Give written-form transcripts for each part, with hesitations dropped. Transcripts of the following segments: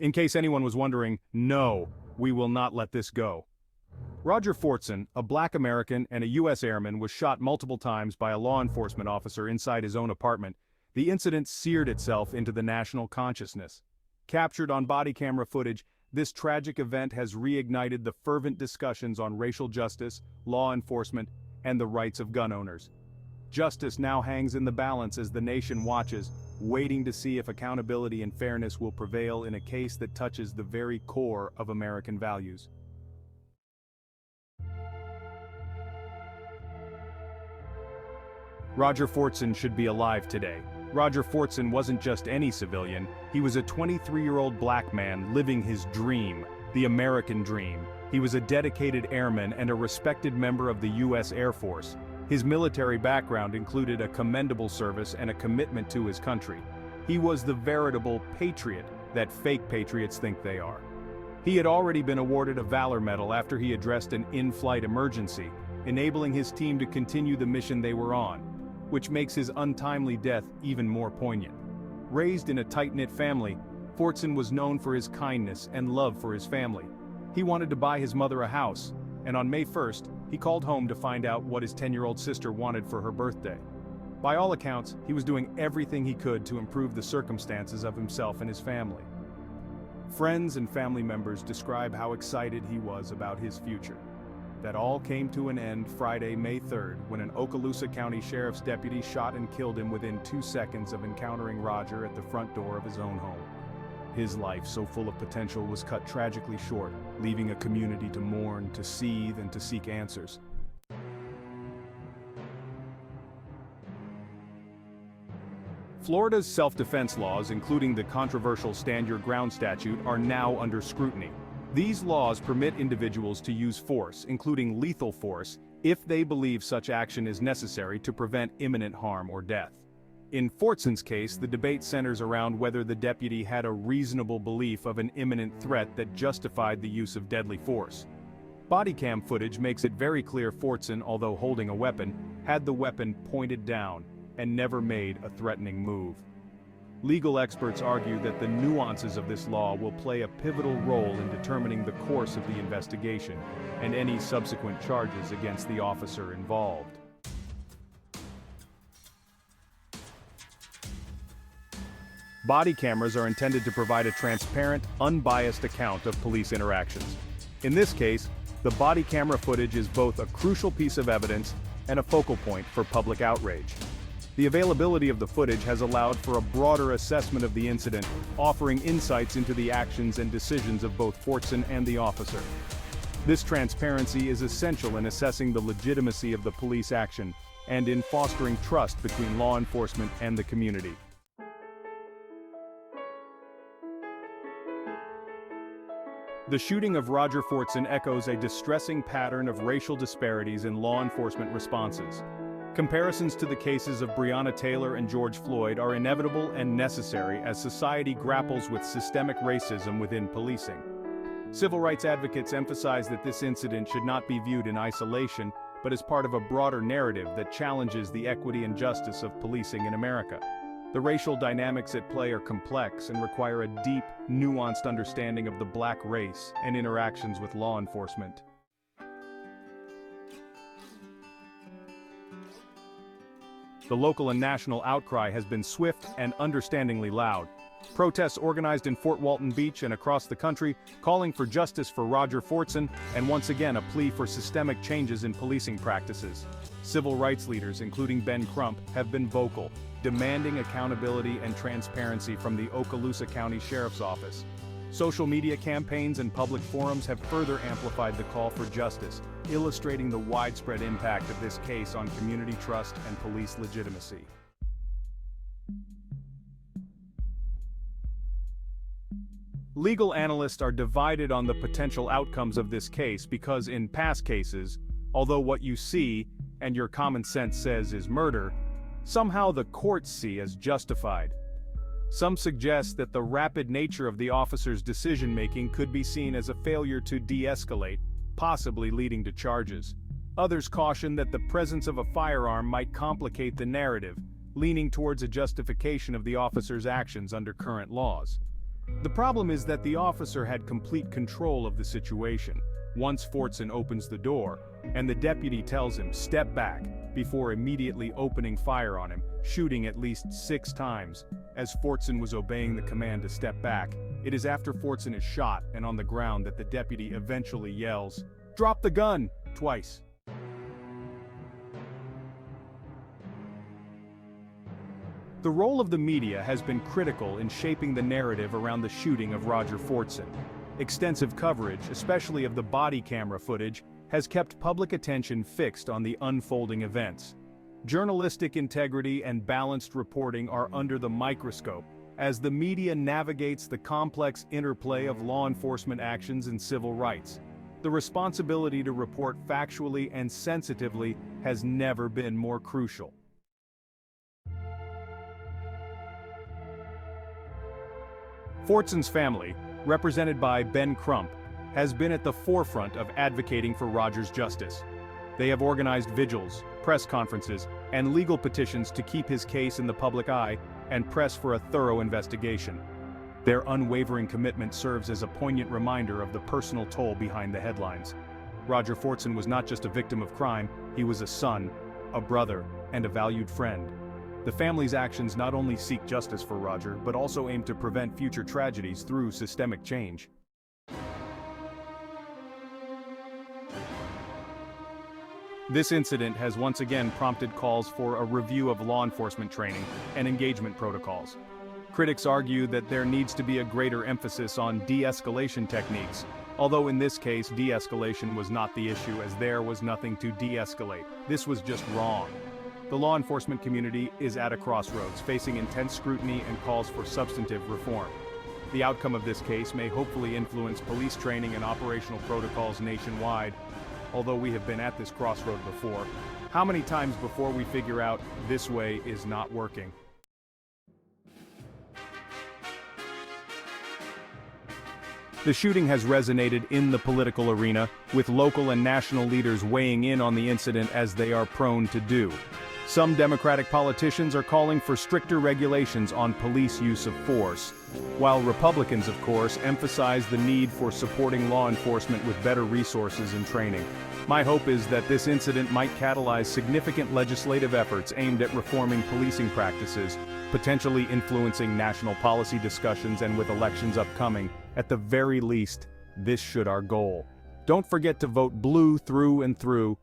In case anyone was wondering, no, we will not let this go. Rodger Fortson, a black American and a U.S. Airman, was shot multiple times by a law enforcement officer inside his own apartment. The incident seared itself into the national consciousness. Captured on body camera footage, this tragic event has reignited the fervent discussions on racial justice, law enforcement, and the rights of gun owners. Justice now hangs in the balance as the nation watches, waiting to see if accountability and fairness will prevail in a case that touches the very core of American values. Rodger Fortson should be alive today. Rodger Fortson wasn't just any civilian, he was a 23-year-old black man living his dream, the American dream. He was a dedicated airman and a respected member of the U.S. Air Force. His military background included a commendable service and a commitment to his country. He was the veritable patriot that fake patriots think they are. He had already been awarded a Valor Medal after he addressed an in-flight emergency, enabling his team to continue the mission they were on, which makes his untimely death even more poignant. Raised in a tight-knit family, Fortson was known for his kindness and love for his family. He wanted to buy his mother a house, and on May 1st, he called home to find out what his 10-year-old sister wanted for her birthday. By all accounts, he was doing everything he could to improve the circumstances of himself and his family. Friends and family members describe how excited he was about his future. That all came to an end Friday, May 3rd, when an Okaloosa County Sheriff's deputy shot and killed him within 2 seconds of encountering Rodger at the front door of his own home. His life, so full of potential, was cut tragically short, leaving a community to mourn, to seethe, and to seek answers. Florida's self-defense laws, including the controversial Stand Your Ground statute, are now under scrutiny. These laws permit individuals to use force, including lethal force, if they believe such action is necessary to prevent imminent harm or death. In Fortson's case, the debate centers around whether the deputy had a reasonable belief of an imminent threat that justified the use of deadly force. Body cam footage makes it very clear Fortson, although holding a weapon, had the weapon pointed down and never made a threatening move. Legal experts argue that the nuances of this law will play a pivotal role in determining the course of the investigation and any subsequent charges against the officer involved. Body cameras are intended to provide a transparent, unbiased account of police interactions. In this case, the body camera footage is both a crucial piece of evidence and a focal point for public outrage. The availability of the footage has allowed for a broader assessment of the incident, offering insights into the actions and decisions of both Fortson and the officer. This transparency is essential in assessing the legitimacy of the police action and in fostering trust between law enforcement and the community. The shooting of Rodger Fortson echoes a distressing pattern of racial disparities in law enforcement responses. Comparisons to the cases of Breonna Taylor and George Floyd are inevitable and necessary as society grapples with systemic racism within policing. Civil rights advocates emphasize that this incident should not be viewed in isolation, but as part of a broader narrative that challenges the equity and justice of policing in America. The racial dynamics at play are complex and require a deep, nuanced understanding of the black race and interactions with law enforcement. The local and national outcry has been swift and understandingly loud. Protests organized in Fort Walton Beach and across the country, calling for justice for Rodger Fortson, and once again a plea for systemic changes in policing practices. Civil rights leaders, including Ben Crump, have been vocal, demanding accountability and transparency from the Okaloosa County Sheriff's Office. Social media campaigns and public forums have further amplified the call for justice, illustrating the widespread impact of this case on community trust and police legitimacy. Legal analysts are divided on the potential outcomes of this case because in past cases, although what you see, and your common sense says is murder, somehow the courts see as justified. Some suggest that the rapid nature of the officer's decision-making could be seen as a failure to de-escalate, possibly leading to charges. Others caution that the presence of a firearm might complicate the narrative, leaning towards a justification of the officer's actions under current laws. The problem is that the officer had complete control of the situation. Once Fortson opens the door, and the deputy tells him, "Step back," before immediately opening fire on him, shooting at least 6 times. As Fortson was obeying the command to step back, it is after Fortson is shot and on the ground that the deputy eventually yells, "Drop the gun!" twice. The role of the media has been critical in shaping the narrative around the shooting of Rodger Fortson. Extensive coverage, especially of the body camera footage, has kept public attention fixed on the unfolding events. Journalistic integrity and balanced reporting are under the microscope, as the media navigates the complex interplay of law enforcement actions and civil rights. The responsibility to report factually and sensitively has never been more crucial. Fortson's family, represented by Ben Crump, has been at the forefront of advocating for Rodger's justice. They have organized vigils, press conferences, and legal petitions to keep his case in the public eye and press for a thorough investigation. Their unwavering commitment serves as a poignant reminder of the personal toll behind the headlines. Rodger Fortson was not just a victim of crime, he was a son, a brother, and a valued friend. The family's actions not only seek justice for Rodger, but also aim to prevent future tragedies through systemic change. This incident has once again prompted calls for a review of law enforcement training and engagement protocols. Critics argue that there needs to be a greater emphasis on de-escalation techniques, although in this case de-escalation was not the issue, as there was nothing to de-escalate. This was just wrong. The law enforcement community is at a crossroads, facing intense scrutiny and calls for substantive reform. The outcome of this case may hopefully influence police training and operational protocols nationwide. Although we have been at this crossroad before, how many times before we figure out this way is not working? The shooting has resonated in the political arena, with local and national leaders weighing in on the incident as they are prone to do. Some Democratic politicians are calling for stricter regulations on police use of force, while Republicans, of course, emphasize the need for supporting law enforcement with better resources and training. My hope is that this incident might catalyze significant legislative efforts aimed at reforming policing practices, potentially influencing national policy discussions, and with elections upcoming, at the very least, this should be our goal. Don't forget to vote blue through and through.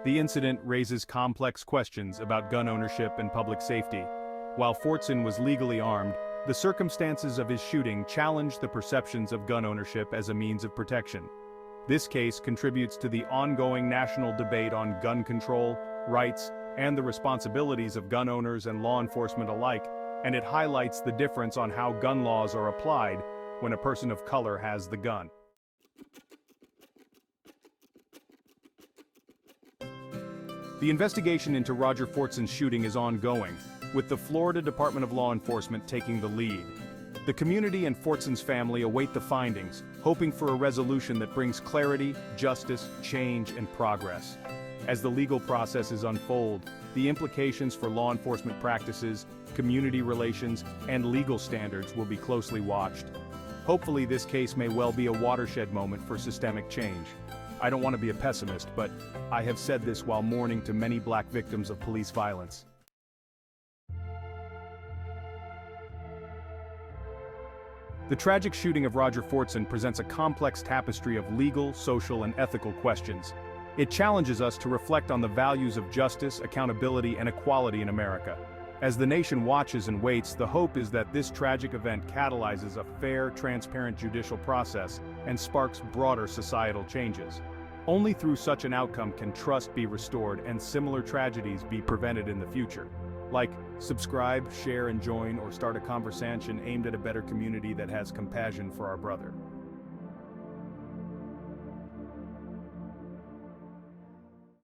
The incident raises complex questions about gun ownership and public safety. While Fortson was legally armed, the circumstances of his shooting challenged the perceptions of gun ownership as a means of protection. This case contributes to the ongoing national debate on gun control, rights, and the responsibilities of gun owners and law enforcement alike, and it highlights the difference on how gun laws are applied when a person of color has the gun. The investigation into Rodger Fortson's shooting is ongoing, with the Florida Department of Law Enforcement taking the lead. The community and Fortson's family await the findings, hoping for a resolution that brings clarity, justice, change, and progress. As the legal processes unfold, the implications for law enforcement practices, community relations, and legal standards will be closely watched. Hopefully, this case may well be a watershed moment for systemic change. I don't want to be a pessimist, but I have said this while mourning to many black victims of police violence. The tragic shooting of Rodger Fortson presents a complex tapestry of legal, social, and ethical questions. It challenges us to reflect on the values of justice, accountability, and equality in America. As the nation watches and waits, the hope is that this tragic event catalyzes a fair, transparent judicial process and sparks broader societal changes. Only through such an outcome can trust be restored and similar tragedies be prevented in the future. Like, subscribe, share, and join, or start a conversation aimed at a better community that has compassion for our brother.